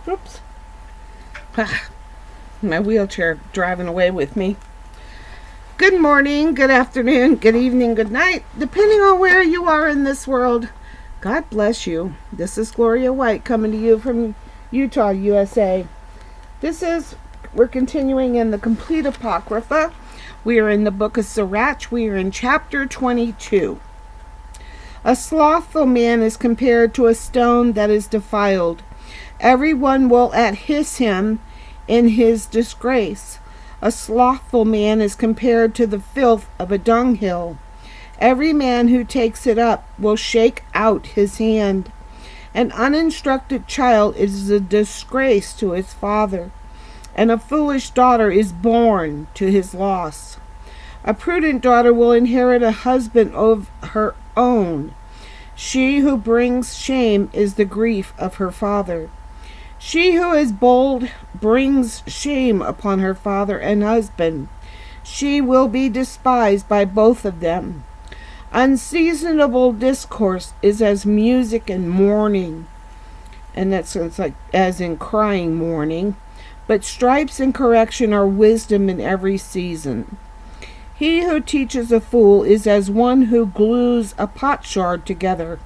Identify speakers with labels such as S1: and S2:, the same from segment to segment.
S1: Oops. My wheelchair driving away with me. Good morning, good afternoon, good evening, good night, depending on where you are in this world. God bless you. This is Gloria White coming to you from Utah, USA. We're continuing in the Complete Apocrypha. We are in the book of Sirach. We are in chapter 22. A slothful man is compared to a stone that is defiled. Everyone will hiss him in his disgrace. A slothful man is compared to the filth of a dunghill. Every man who takes it up will shake out his hand. An uninstructed child is a disgrace to his father, and a foolish daughter is born to his loss. A prudent daughter will inherit a husband of her own. She who brings shame is the grief of her father. She who is bold brings shame upon her father and husband. She will be despised by both of them. Unseasonable discourse is as music and mourning, and that sounds like as in crying mourning, but stripes and correction are wisdom in every season. He who teaches a fool is as one who glues a potsherd together,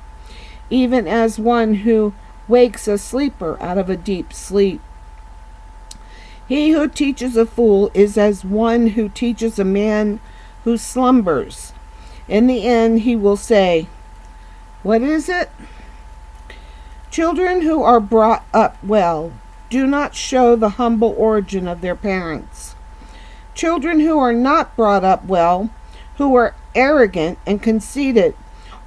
S1: even as one who wakes a sleeper out of a deep sleep. He who teaches a fool is as one who teaches a man who slumbers. In the end he will say, "What is it?" Children who are brought up well do not show the humble origin of their parents. Children who are not brought up well, who are arrogant and conceited,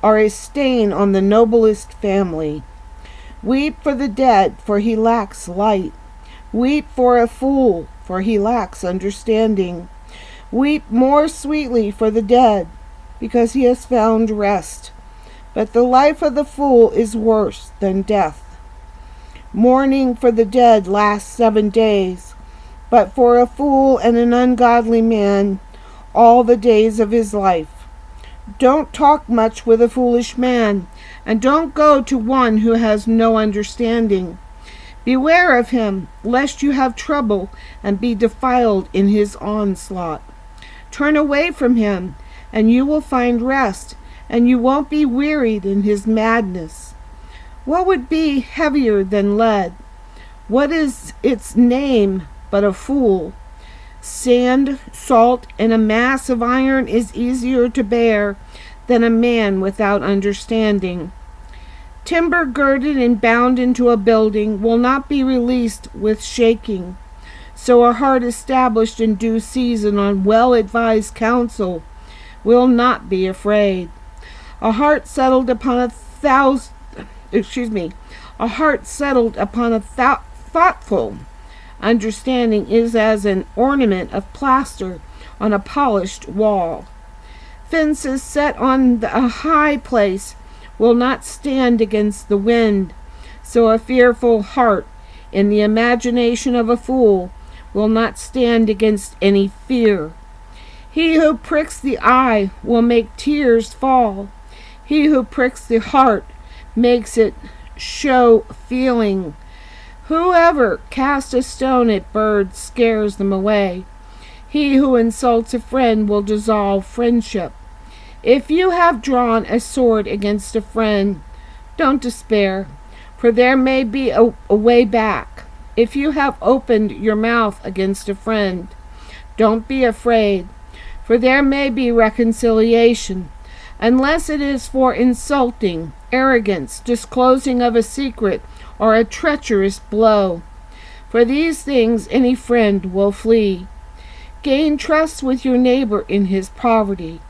S1: are a stain on the noblest family. Weep for the dead, for he lacks light. Weep for a fool, for he lacks understanding. Weep more sweetly for the dead, because he has found rest. But the life of the fool is worse than death. Mourning for the dead lasts 7 days, but for a fool and an ungodly man, all the days of his life. Don't talk much with a foolish man, and don't go to one who has no understanding. Beware of him, lest you have trouble and be defiled in his onslaught. Turn away from him, and you will find rest, and you won't be wearied in his madness. What would be heavier than lead? What is its name but a fool? Sand, salt, and a mass of iron is easier to bear than a man without understanding. Timber girded and bound into a building will not be released with shaking. So a heart established in due season on well-advised counsel will not be afraid. A heart settled upon a thoughtful understanding is as an ornament of plaster on a polished wall. Fences set on a high place will not stand against the wind, so a fearful heart in the imagination of a fool will not stand against any fear. He who pricks the eye will make tears fall. He who pricks the heart makes it show feeling. Whoever casts a stone at birds scares them away. He who insults a friend will dissolve friendship. If you have drawn a sword against a friend, don't despair, for there may be a way back. If you have opened your mouth against a friend, don't be afraid, for there may be reconciliation, unless it is for insulting, arrogance, disclosing of a secret, or a treacherous blow. For these things any friend will flee. Gain trust with your neighbor in his poverty,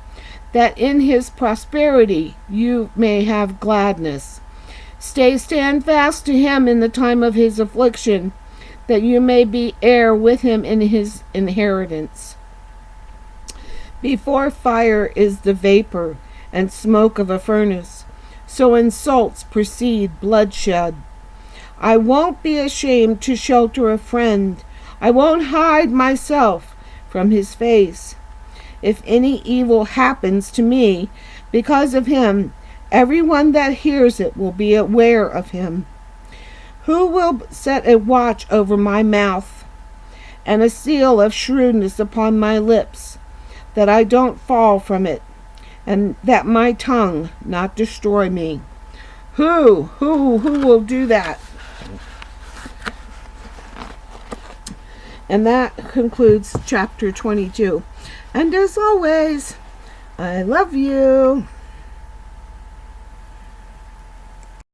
S1: that in his prosperity you may have gladness. Stand fast to him in the time of his affliction, that you may be heir with him in his inheritance. Before fire is the vapor and smoke of a furnace, so insults precede bloodshed. I won't be ashamed to shelter a friend. I won't hide myself from his face. If any evil happens to me because of him, everyone that hears it will be aware of him. Who will set a watch over my mouth, and a seal of shrewdness upon my lips, that I don't fall from it, and that my tongue not destroy me? Who will do that? And that concludes chapter 22. And as always, I love you.